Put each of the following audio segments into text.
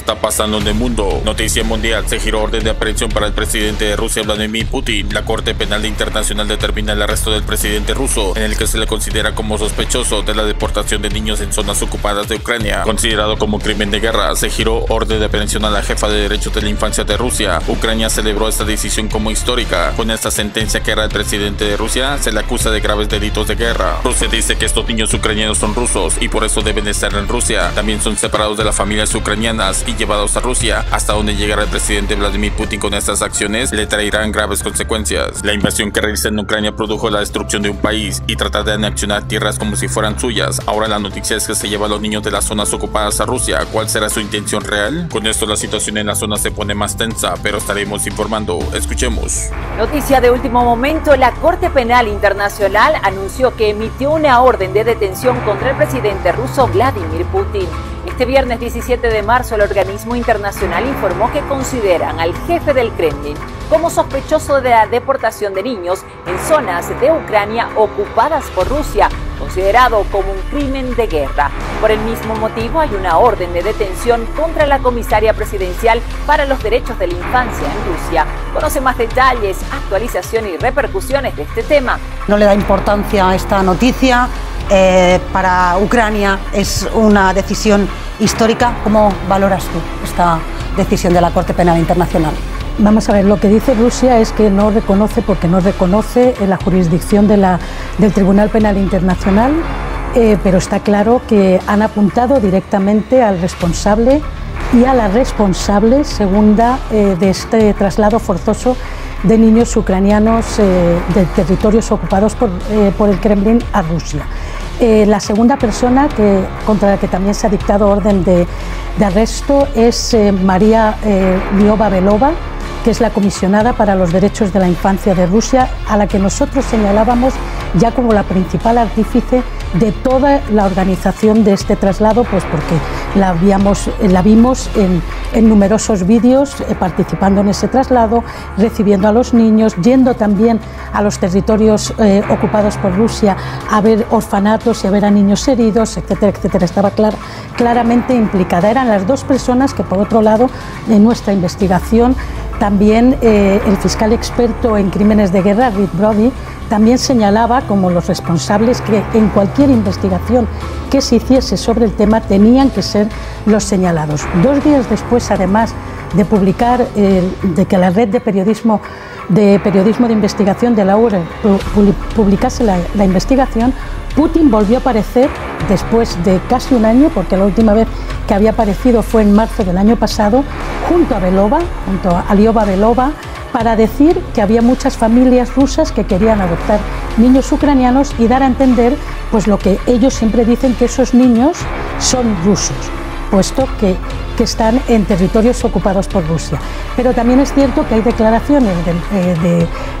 está pasando en el mundo? Noticia mundial: se giró orden de aprehensión para el presidente de Rusia, Vladimir Putin. La Corte Penal Internacional determina el arresto del presidente ruso, en el que se le considera como sospechoso de la deportación de niños en zonas ocupadas de Ucrania, considerado como crimen de guerra. Se giró orden de aprehensión a la jefa de derechos de la infancia de Rusia. Ucrania celebró esta decisión como histórica. Con esta sentencia que era el presidente de Rusia, se le acusa de graves delitos de guerra. Rusia dice que estos niños ucranianos son rusos y por eso deben estar en Rusia. También son separados de las familias ucranianas y llevados a Rusia. Hasta donde llegará el presidente Vladimir Putin con estas acciones le traerán graves consecuencias. La invasión que realiza en Ucrania produjo la destrucción de un país y trata de anexionar tierras como si fueran suyas. Ahora la noticia es que se lleva a los niños de las zonas ocupadas a Rusia. ¿Cuál será su intención real? Con esto la situación en la zona se pone más tensa, pero estaremos informando. Escuchemos. Noticia de último momento: la Corte Penal Internacional anunció que emitió una orden de detención contra el presidente ruso Vladimir Putin. Este viernes 17 de marzo, el organismo internacional informó que consideran al jefe del Kremlin como sospechoso de la deportación de niños en zonas de Ucrania ocupadas por Rusia, considerado como un crimen de guerra. Por el mismo motivo, hay una orden de detención contra la comisaria presidencial para los derechos de la infancia en Rusia. Conoce más detalles, actualización y repercusiones de este tema. No le da importancia a esta noticia. Para Ucrania es una decisión histórica. ¿Cómo valoras tú esta decisión de la Corte Penal Internacional? Vamos a ver, lo que dice Rusia es que no reconoce, porque no reconoce la jurisdicción del Tribunal Penal Internacional, pero está claro que han apuntado directamente al responsable y a la responsable segunda de este traslado forzoso de niños ucranianos de territorios ocupados por el Kremlin a Rusia. La segunda persona contra la que también se ha dictado orden de arresto es María Liobba-Belova, que es la comisionada para los derechos de la infancia de Rusia, a la que nosotros señalábamos ya como la principal artífice de toda la organización de este traslado, pues porque la vimos en numerosos vídeos participando en ese traslado, recibiendo a los niños, yendo también a los territorios ocupados por Rusia a ver orfanatos y a ver a niños heridos, etcétera, etcétera. Estaba claramente implicada. Eran las dos personas que, por otro lado, en nuestra investigación, también el fiscal experto en crímenes de guerra, Rick Brody, también señalaba como los responsables que en cualquier investigación que se hiciese sobre el tema tenían que ser los señalados. 2 días después, además de publicar, de que la red de periodismo de investigación de la URSS publicase la investigación, Putin volvió a aparecer después de casi un año, porque la última vez que había aparecido fue en marzo del año pasado, junto a Liobba-Belova, para decir que había muchas familias rusas que querían adoptar niños ucranianos y dar a entender pues lo que ellos siempre dicen, que esos niños son rusos, puesto que están en territorios ocupados por Rusia. Pero también es cierto que hay declaraciones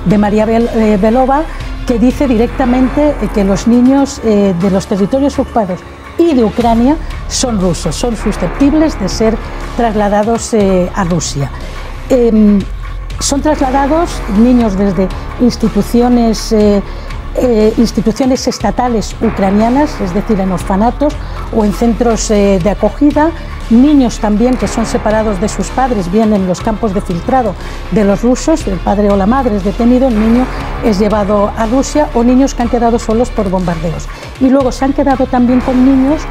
de María Belova que dice directamente que los niños de los territorios ocupados y de Ucrania son rusos, son susceptibles de ser trasladados a Rusia. Son trasladados niños desde instituciones estatales ucranianas, es decir, en orfanatos o en centros de acogida, niños también que son separados de sus padres, bien en los campos de filtrado de los rusos, el padre o la madre es detenido, el niño es llevado a Rusia, o niños que han quedado solos por bombardeos. Y luego se han quedado también con niños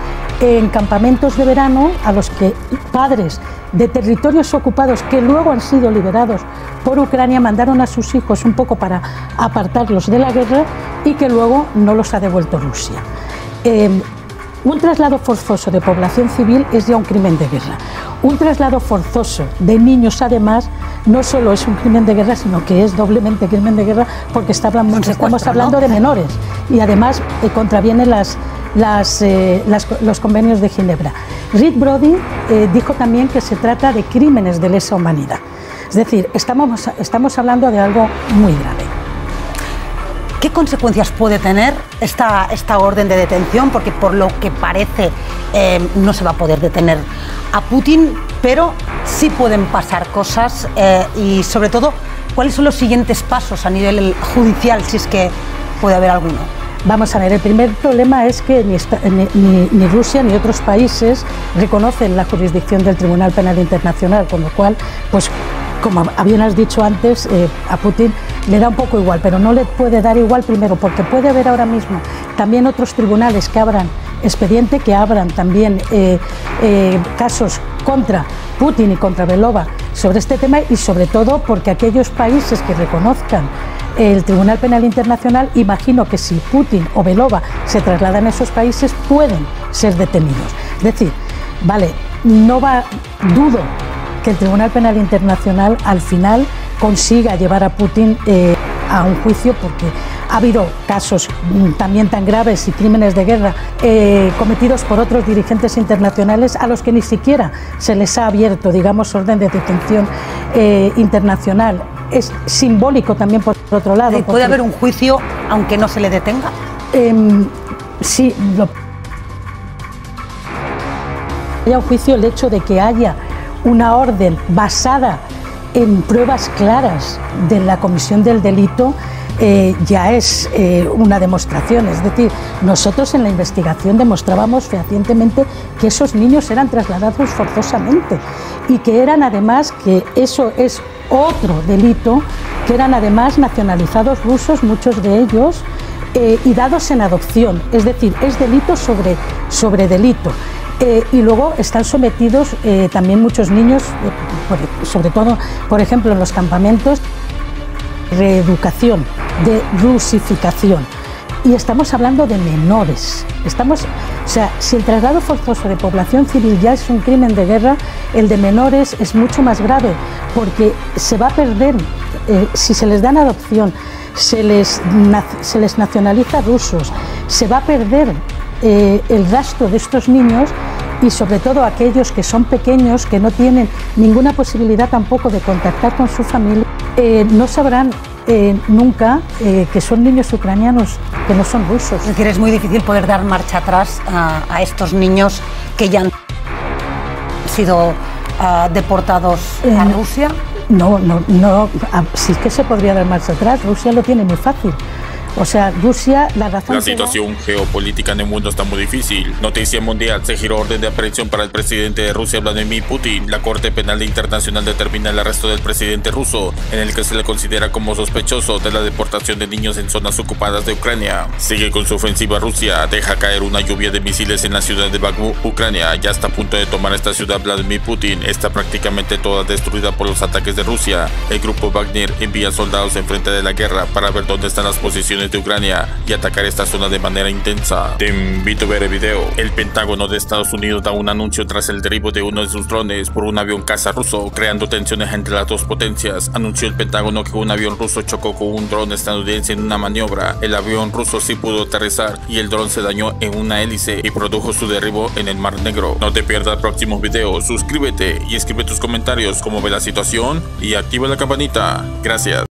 en campamentos de verano a los que padres de territorios ocupados que luego han sido liberados por Ucrania mandaron a sus hijos un poco para apartarlos de la guerra y que luego no los ha devuelto Rusia. Un traslado forzoso de población civil es ya un crimen de guerra. Un traslado forzoso de niños, además, no solo es un crimen de guerra, sino que es doblemente crimen de guerra porque estamos hablando de menores y además contraviene los convenios de Ginebra. Rick Brody dijo también que se trata de crímenes de lesa humanidad. Es decir, estamos hablando de algo muy grave. ¿Qué consecuencias puede tener esta orden de detención? Porque por lo que parece no se va a poder detener a Putin, pero sí pueden pasar cosas y sobre todo, ¿cuáles son los siguientes pasos a nivel judicial, si es que puede haber alguno? Vamos a ver, el primer problema es que ni Rusia ni otros países reconocen la jurisdicción del Tribunal Penal Internacional, con lo cual, pues como bien has dicho antes, a Putin le da un poco igual, pero no le puede dar igual primero, porque puede haber ahora mismo también otros tribunales que abran expediente, que abran también casos contra Putin y contra Belova sobre este tema, y sobre todo porque aquellos países que reconozcan el Tribunal Penal Internacional, imagino que si Putin o Belova se trasladan a esos países pueden ser detenidos. Es decir, vale, dudo que el Tribunal Penal Internacional al final consiga llevar a Putin a un juicio, porque ha habido casos también tan graves y crímenes de guerra cometidos por otros dirigentes internacionales a los que ni siquiera se les ha abierto, digamos, orden de detención internacional. Es simbólico también, por otro lado. ¿Puede haber un juicio aunque no se le detenga? Sí, haya un juicio, el hecho de que haya una orden basada en pruebas claras de la comisión del delito ya es una demostración. Es decir, nosotros en la investigación demostrábamos fehacientemente que esos niños eran trasladados forzosamente y que eran además, que eso es otro delito, que eran además nacionalizados rusos, muchos de ellos, y dados en adopción. Es decir, es delito sobre delito. Y luego están sometidos también muchos niños, sobre todo, por ejemplo, en los campamentos, reeducación, de rusificación. Y estamos hablando de menores. O sea, si el traslado forzoso de población civil ya es un crimen de guerra, el de menores es mucho más grave, porque se va a perder, si se les dan adopción, se les nacionaliza rusos, se va a perder el rastro de estos niños, y sobre todo aquellos que son pequeños, que no tienen ninguna posibilidad tampoco de contactar con su familia, no sabrán nunca que son niños ucranianos, que no son rusos. Es decir, es muy difícil poder dar marcha atrás a estos niños que ya han sido deportados a Rusia. No, sí que se podría dar marcha atrás. Rusia lo tiene muy fácil. O sea, Rusia, la situación geopolítica en el mundo está muy difícil. Noticia mundial: se giró orden de aprehensión para el presidente de Rusia, Vladimir Putin. La Corte Penal Internacional determina el arresto del presidente ruso, en el que se le considera como sospechoso de la deportación de niños en zonas ocupadas de Ucrania. Sigue con su ofensiva Rusia, deja caer una lluvia de misiles en la ciudad de Bakhmut, Ucrania. Ya está a punto de tomar esta ciudad Vladimir Putin. Está prácticamente toda destruida por los ataques de Rusia. El grupo Wagner envía soldados enfrente de la guerra para ver dónde están las posiciones de Ucrania y atacar esta zona de manera intensa. Te invito a ver el video. El Pentágono de Estados Unidos da un anuncio tras el derribo de uno de sus drones por un avión caza ruso, creando tensiones entre las dos potencias. Anunció el Pentágono que un avión ruso chocó con un dron estadounidense en una maniobra. El avión ruso sí pudo aterrizar y el dron se dañó en una hélice y produjo su derribo en el Mar Negro. No te pierdas próximos videos, suscríbete y escribe tus comentarios cómo ve la situación y activa la campanita. Gracias.